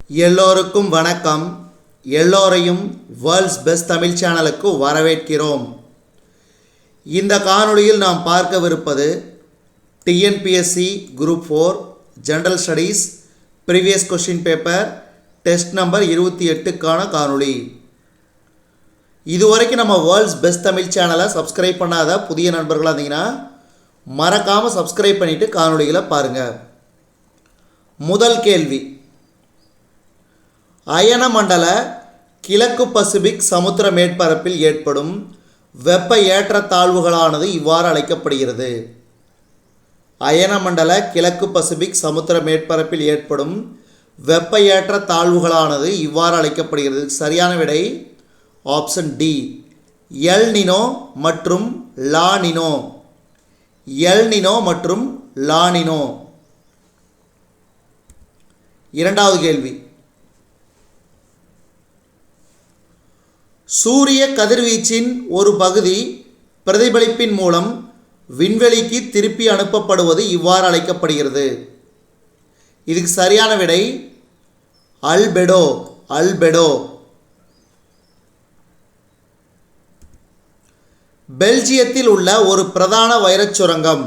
எல்லோருக்கும் வணக்கம். எல்லோரையும் வேர்ல்ட்ஸ் பெஸ்ட் தமிழ் சேனலுக்கு வரவேற்கிறோம். இந்த காணொளியில் நாம் பார்க்கவிருப்பது TNPSC group 4 general studies previous question paper test number 28க்கான காணொளி. இதுவரைக்கும் நம்ம வேர்ல்ட்ஸ் பெஸ்ட் தமிழ் சேனலை சப்ஸ்கிரைப் பண்ணாத புதிய நண்பர்களாக இருந்தீங்கன்னா மறக்காமல் சப்ஸ்கிரைப் பண்ணிவிட்டு காணொளிகளை பாருங்கள். முதல் கேள்வி, அயனமண்டல கிழக்கு பசிபிக் சமுத்திர மேற்பரப்பில் ஏற்படும் வெப்ப ஏற்றத்தாழ்வுகளானது இவ்வாறு அழைக்கப்படுகிறது. அயனமண்டல கிழக்கு பசிபிக் சமுத்திர மேற்பரப்பில் ஏற்படும் வெப்ப ஏற்றத்தாழ்வுகளானது இவ்வாறு அழைக்கப்படுகிறது. சரியான விடை ஆப்ஷன் டி, எல் நினோ மற்றும் லா நினோ. எல் நினோ மற்றும் லா நினோ. இரண்டாவது கேள்வி, சூரிய கதிர்வீச்சின் ஒரு பகுதி பிரதிபலிப்பின் மூலம் விண்வெளிக்கு திருப்பி அனுப்பப்படுவது இவ்வாறு அழைக்கப்படுகிறது. இதுக்கு சரியான விடை அல்பெடோ. அல்பெடோ. பெல்ஜியத்தில் உள்ள ஒரு பிரதான வைரச் சுரங்கம்.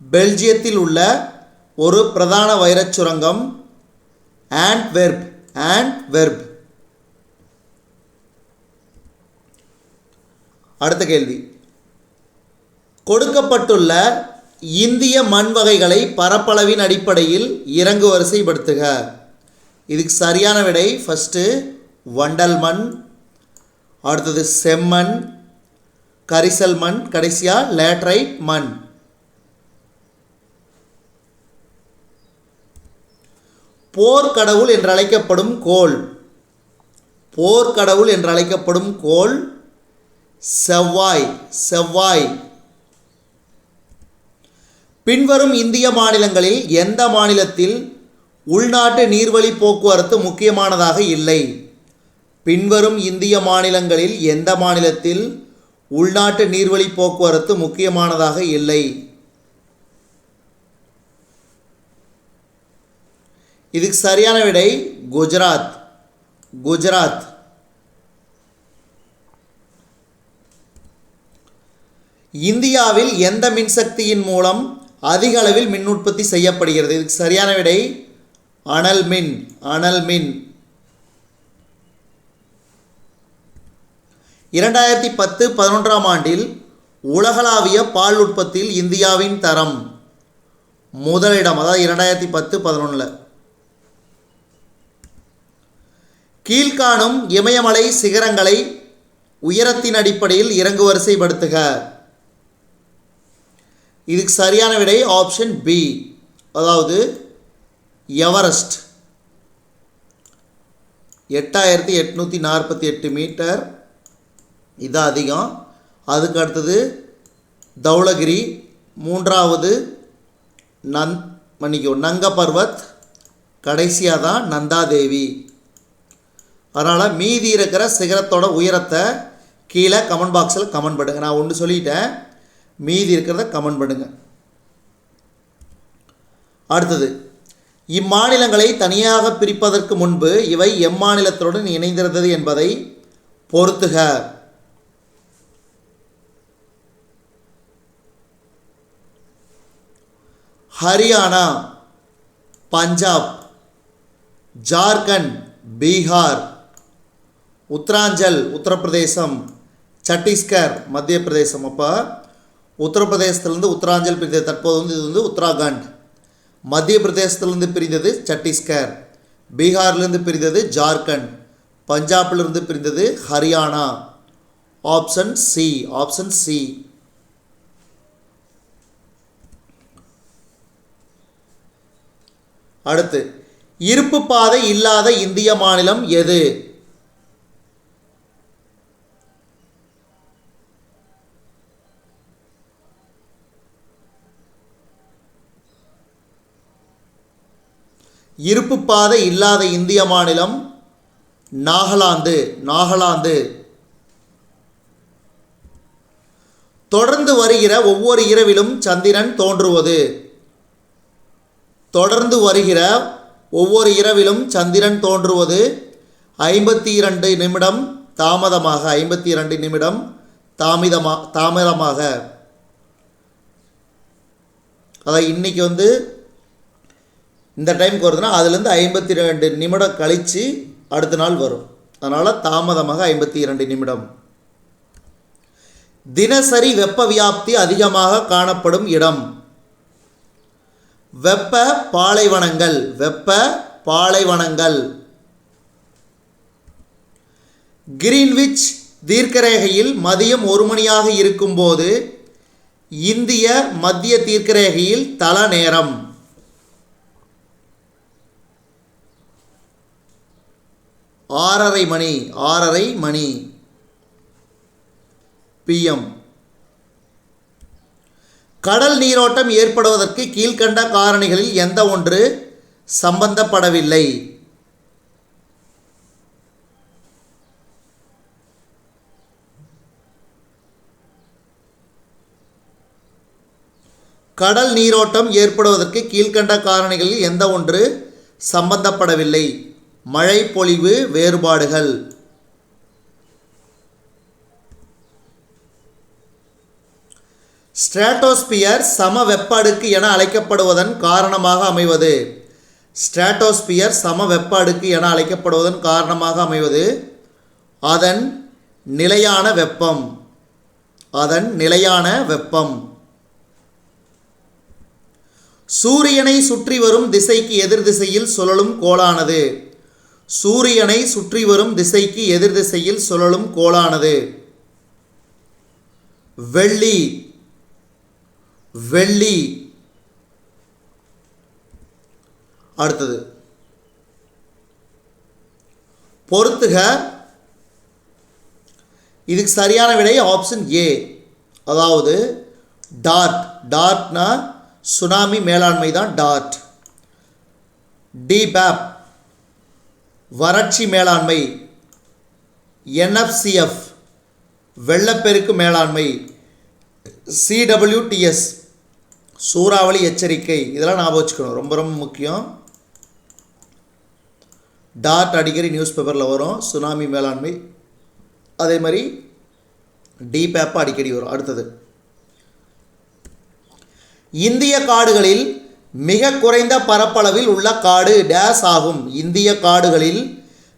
பெல்ஜியத்தில் உள்ள ஒரு பிரதான வைரச் சுரங்கம் ஆண்ட்வெர்ப். ஆண்ட்வெர்ப். அடுத்த கேள்வி, கொடுக்கப்பட்டுள்ள இந்திய மண் வகைகளை பரப்பளவின் அடிப்படையில் இறங்கு வரிசைப்படுத்துக. இதுக்கு சரியான விடை ஃபஸ்ட்டு வண்டல் மண், அடுத்தது செம்மண், கரிசல் மண், கடைசியாக லேட்ரைட் மண். போர்க்கடவுள் என்றழைக்கப்படும் கோள். போர்க்கடவுள் என்றழைக்கப்படும் கோள் செவ்வாய். செவ்வாய். பின்வரும் இந்திய மாநிலங்களில் எந்த மாநிலத்தில் உள்நாட்டு நீர்வழி போக்குவரத்து முக்கியமானதாக இல்லை? பின்வரும் இந்திய மாநிலங்களில் எந்த மாநிலத்தில் உள்நாட்டு நீர்வழி போக்குவரத்து முக்கியமானதாக இல்லை? இதுக்கு சரியான விடை குஜராத். குஜராத். இந்தியாவில் எந்த மின்சக்தியின் மூலம் அதிக அளவில் மின் உற்பத்தி செய்யப்படுகிறது? இதுக்கு சரியான விடை அனல் மின். அனல் மின். 2010-11 ஆண்டில் உலகளாவிய பால் உற்பத்தியில் இந்தியாவின் தரம் முதலிடம். அதாவது 2010-11. கீழ்காணும் இமயமலை சிகரங்களை உயரத்தின் அடிப்படையில் இறங்கு வரிசைப்படுத்துக. இதுக்கு சரியான விடை ஆப்ஷன் பி, அதாவது எவரெஸ்ட். 8848 மீட்டர், இது அதிகம். அதுக்கு அடுத்தது தௌலகிரி, மூன்றாவது நங்க பர்வத், கடைசியாக தான் நந்தாதேவி. அதனால் மீதி இருக்கிற சிகரத்தோட உயரத்தை கீழே கமெண்ட் பாக்ஸில் கமெண்ட் பண்ணுங்க. நான் ஒன்று சொல்லிட்டேன், மீதி இருக்கிறத கமெண்ட் பண்ணுங்க. அடுத்தது, இம்மாநிலங்களை தனியாக பிரிப்பதற்கு முன்பு இவை எம்மாநிலத்துடன் இணைந்திருந்தது என்பதை பொறுத்துக. ஹரியானா, பஞ்சாப், ஜார்க்கண்ட், பீகார், உத்தராஞ்சல் உத்தரப்பிரதேசம், சத்தீஸ்கர் மத்திய பிரதேசம். அப்போ உத்தரப்பிரதேசத்திலிருந்து உத்தராஞ்சல் பிரிந்தது. தற்போது இது உத்தராகண்ட். மத்திய பிரதேசத்திலிருந்து பிரிந்தது சத்தீஸ்கர். பீகார்லேருந்து பிரிந்தது ஜார்க்கண்ட். பஞ்சாபிலிருந்து பிரிந்தது Haryana. Option C. Option C. அடுத்து, இருப்பு பாதை இல்லாத இந்திய மாநிலம் எது? இருப்பு பாதை இல்லாத இந்திய மாநிலம் நாகாலாந்து. நாகாலாந்து. தொடர்ந்து வருகிற ஒவ்வொரு இரவிலும் சந்திரன் தோன்றுவது. தொடர்ந்து வருகிற ஒவ்வொரு இரவிலும் சந்திரன் தோன்றுவது 52 நிமிடம் தாமதமாக, 52 நிமிடம் தாமதமாக. அதாவது இன்றைக்கி இந்த டைமுக்கு வருதுன்னா அதுலேருந்து 52 நிமிடம் கழித்து அடுத்த நாள் வரும். அதனால் தாமதமாக 52 நிமிடம். தினசரி வெப்ப வியாப்தி அதிகமாக காணப்படும் இடம். வெப்ப பாலைவனங்கள். வெப்ப பாலைவனங்கள். கிரீன்விச் தீர்க்கரேகையில் மதியம் 1 மணியாக இருக்கும்போது இந்திய மத்திய தீர்க்கரேகையில் தல நேரம். ஆறரை மணி PM. கடல் நீரோட்டம் ஏற்படுவதற்கு கீழ்கண்ட காரணிகளில் எந்த ஒன்று சம்பந்தப்படவில்லை? கடல் நீரோட்டம் ஏற்படுவதற்கு கீழ்கண்ட காரணிகளில் எந்த ஒன்று சம்பந்தப்படவில்லை? மழை பொழிவு வேறுபாடுகள். ஸ்ட்ராட்டோஸ்பியர் சம வெப்ப அடுக்கு என அழைக்கப்படுவதன் காரணமாக அமைவது. ஸ்ட்ராட்டோஸ்பியர் சம வெப்ப அடுக்கு என அழைக்கப்படுவதன் காரணமாக அமைவது அதன் நிலையான வெப்பம். அதன் நிலையான வெப்பம். சூரியனை சுற்றி வரும் திசைக்கு எதிர் திசையில் சுழலும் கோளானது. சூரியனை சுற்றி வரும் திசைக்கு எதிர் திசையில் சுழலும் கோளானது வெள்ளி. வெள்ளி. அடுத்தது பொறுத்துக. இதுக்கு சரியான விடை ஆப்ஷன் ஏ. அதாவது டாட். டாட்னா சுனாமி மேலாண்மை தான் டாட். டிபேப் வறட்சி மேலாண்மை. NFCF வெள்ளப்பெருக்கு மேலாண்மை. CWTS சூறாவளி எச்சரிக்கை. இதெல்லாம் ஞாபகம் வச்சுக்கணும், ரொம்ப ரொம்ப முக்கியம். டாட் அடிக்கடி நியூஸ் பேப்பரில் வரும். சுனாமி மேலாண்மை அதே மாதிரி டிபேப் அடிக்கடி வரும். அடுத்தது இந்திய காடுகளில் மிக குறைந்த பரப்பளவில் உள்ள காடு டேஸ் ஆகும். இந்திய காடுகளில்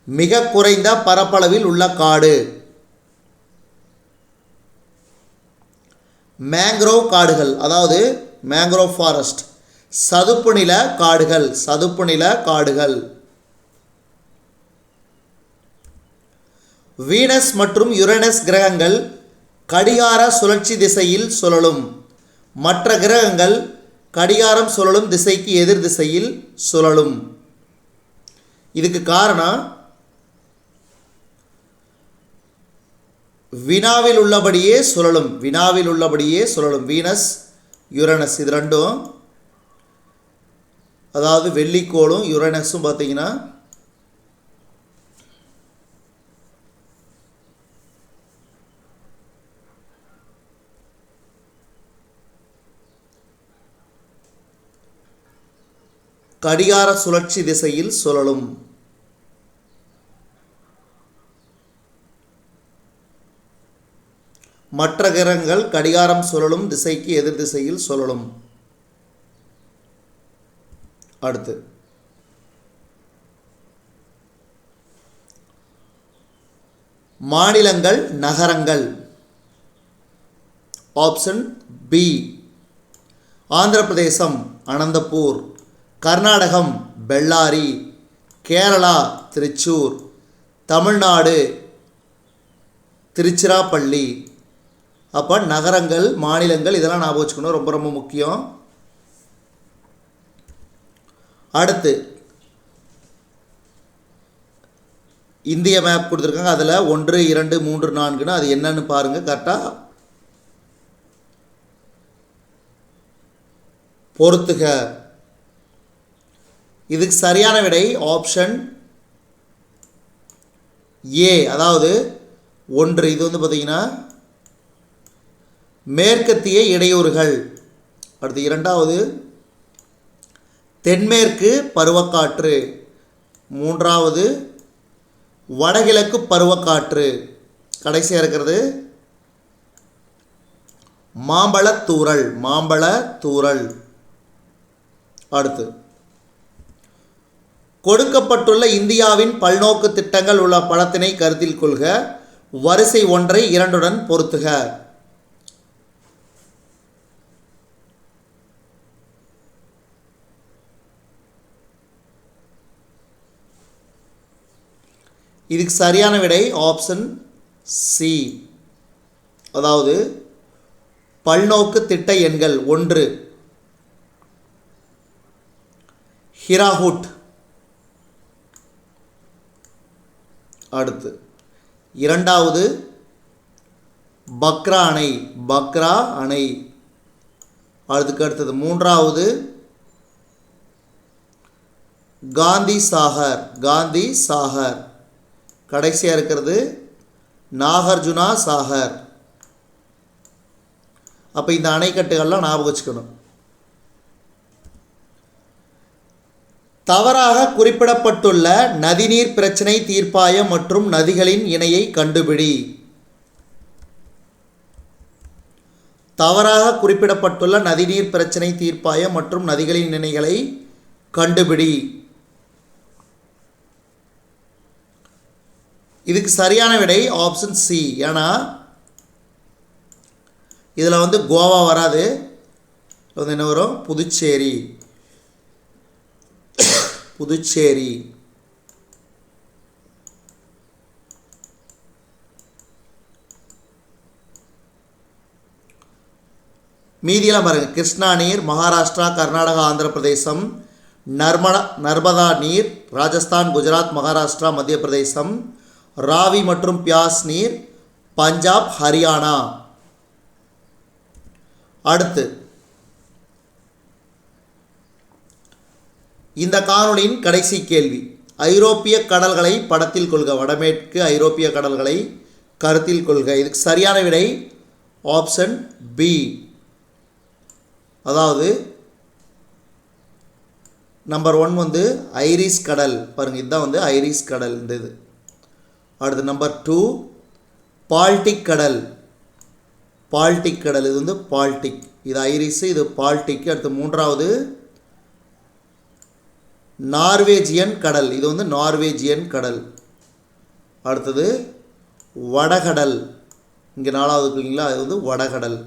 மிக குறைந்த பரப்பளவில் உள்ள காடு மேங்க்ரோவ் காடுகள். அதாவது மேங்க்ரோவ் ஃபாரஸ்ட். சதுப்பு நில காடுகள். சதுப்பு நில காடுகள். வீனஸ் மற்றும் யுரேனஸ் கிரகங்கள் கடிகார சுழற்சி திசையில் சுழலும். மற்ற கிரகங்கள் கடிகாரம் சுழலும் திசைக்கு எதிர் திசையில் சுழலும். இதுக்கு காரணம் வினாவில் உள்ளபடியே சுழலும். வினாவில் உள்ளபடியே சுழலும். வீனஸ் யுரேனஸ் இது ரெண்டும், அதாவது வெள்ளிக்கோளும் யுரேனஸும் பார்த்தீங்கன்னா கடிகார சுழற்சி திசையில் சுழலும். மற்ற கிரகங்கள் கடிகாரம் சுழலும் திசைக்கு எதிர் திசையில் சுழலும். அடுத்து மாநிலங்கள் நகரங்கள். Option B. ஆந்திர பிரதேசம் அனந்தபூர், கர்நாடகம் பெல்லாரி, கேரளா திருச்சூர், தமிழ்நாடு திருச்சிராப்பள்ளி. அப்போ நகரங்கள் மாநிலங்கள் இதெல்லாம் ஞாபகம் வச்சுக்கணும், ரொம்ப ரொம்ப முக்கியம். அடுத்து இந்திய மேப் கொடுத்துருக்காங்க. அதில் 1 2 3 4ன்னு அது என்னன்னு பாருங்கள். கரெக்டாக பொறுத்துக. இதுக்கு சரியான விடை ஆப்ஷன் ஏ. அதாவது 1 இது பார்த்தீங்கன்னா மேற்கத்திய இடையூறுகள். அடுத்து 2வது தென்மேற்கு பருவக்காற்று. மூன்றாவது வடகிழக்கு பருவக்காற்று. கடைசியாக இருக்கிறது மாம்பழத்தூறல். மாம்பழத்தூறல். அடுத்து கொடுக்கப்பட்டுள்ள இந்தியாவின் பல்நோக்கு திட்டங்கள் உள்ள படத்தினை கருத்தில் கொள்க. வரிசை 1ஐ 2உடன் பொருத்துக. இதுக்கு சரியான விடை ஆப்ஷன் சி. அதாவது பல்நோக்கு திட்ட எண்கள் 1 ஹிராகுட். அடுத்து 2வது பக்ரா அணை. பக்ரா அணை. அடுத்தது 3வது காந்தி சாகர். காந்தி சாகர். கடைசியாக இருக்கிறது நாகார்ஜுனா சாகர். அப்போ இந்த அணைக்கட்டுகள்லாம் ஞாபகம் வச்சுக்கணும். தவறாக குறிப்பிடப்பட்டுள்ள நதிநீர் பிரச்சனை தீர்ப்பாயம் மற்றும் நதிகளின் இணையை கண்டுபிடி. தவறாக குறிப்பிடப்பட்டுள்ள நதிநீர் பிரச்சனை தீர்ப்பாயம் மற்றும் நதிகளின் இணைகளை கண்டுபிடி. இதுக்கு சரியான விடை ஆப்ஷன் சி. ஏன்னா இதில் கோவா வராது. என்ன வரும்? புதுச்சேரி. புதுச்சேரி. மீதியெல்லாம் பாருங்கள். கிருஷ்ணா நீர் மகாராஷ்டிரா, கர்நாடகா, ஆந்திர பிரதேசம். நர்மதா நீர் ராஜஸ்தான், குஜராத், மகாராஷ்டிரா, மத்திய பிரதேசம். ராவி மற்றும் பியாஸ் நீர் பஞ்சாப், ஹரியானா. அடுத்து இந்த காணொளியின் கடைசி கேள்வி. ஐரோப்பிய கடல்களை படத்தில் கொள்க. வடமேற்கு ஐரோப்பிய கடல்களை கருத்தில் கொள்க. இதுக்கு சரியான விடை ஆப்ஷன் பி. அதாவது நம்பர் 1 ஐரிஸ் கடல். பாருங்கள், இதுதான் ஐரிஸ் கடல். இந்த இது. அடுத்து நம்பர் 2 பால்டிக் கடல். பால்டிக் கடல். இது பால்டிக். இது ஐரிஸ், இது பால்டிக். அடுத்து 3வது நார்வேஜியன் கடல். இது நார்வேஜியன் கடல். அடுத்தது வடகடல். இங்கே 4வது இருக்குங்களா, அது வடகடல்.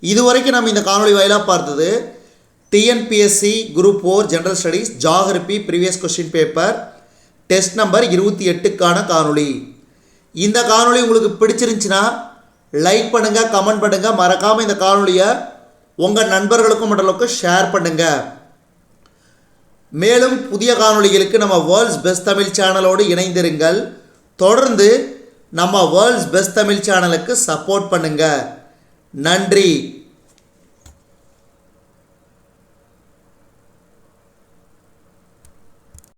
இதுவரைக்கும் நம்ம இந்த காணொளி வாயிலாக பார்த்தது TNPSC group 4 general studies geography previous question paper test number 28க்கான காணொளி. இந்த காணொளி உங்களுக்கு பிடிச்சிருந்துச்சுன்னா லைக் பண்ணுங்கள், கமெண்ட் பண்ணுங்கள். மறக்காமல் இந்த காணொளியை உங்கள் நண்பர்களுக்கும் மற்றவர்களுக்கும் ஷேர் பண்ணுங்கள். மேலும் புதிய காணொளிகளுக்கு நம்ம வேர்ல்ட்ஸ் பெஸ்ட் தமிழ் சேனலோடு இணைந்திருங்கள். தொடர்ந்து நம்ம வேர்ல்ட்ஸ் பெஸ்ட் தமிழ் சேனலுக்கு சப்போர்ட் பண்ணுங்கள். நன்றி.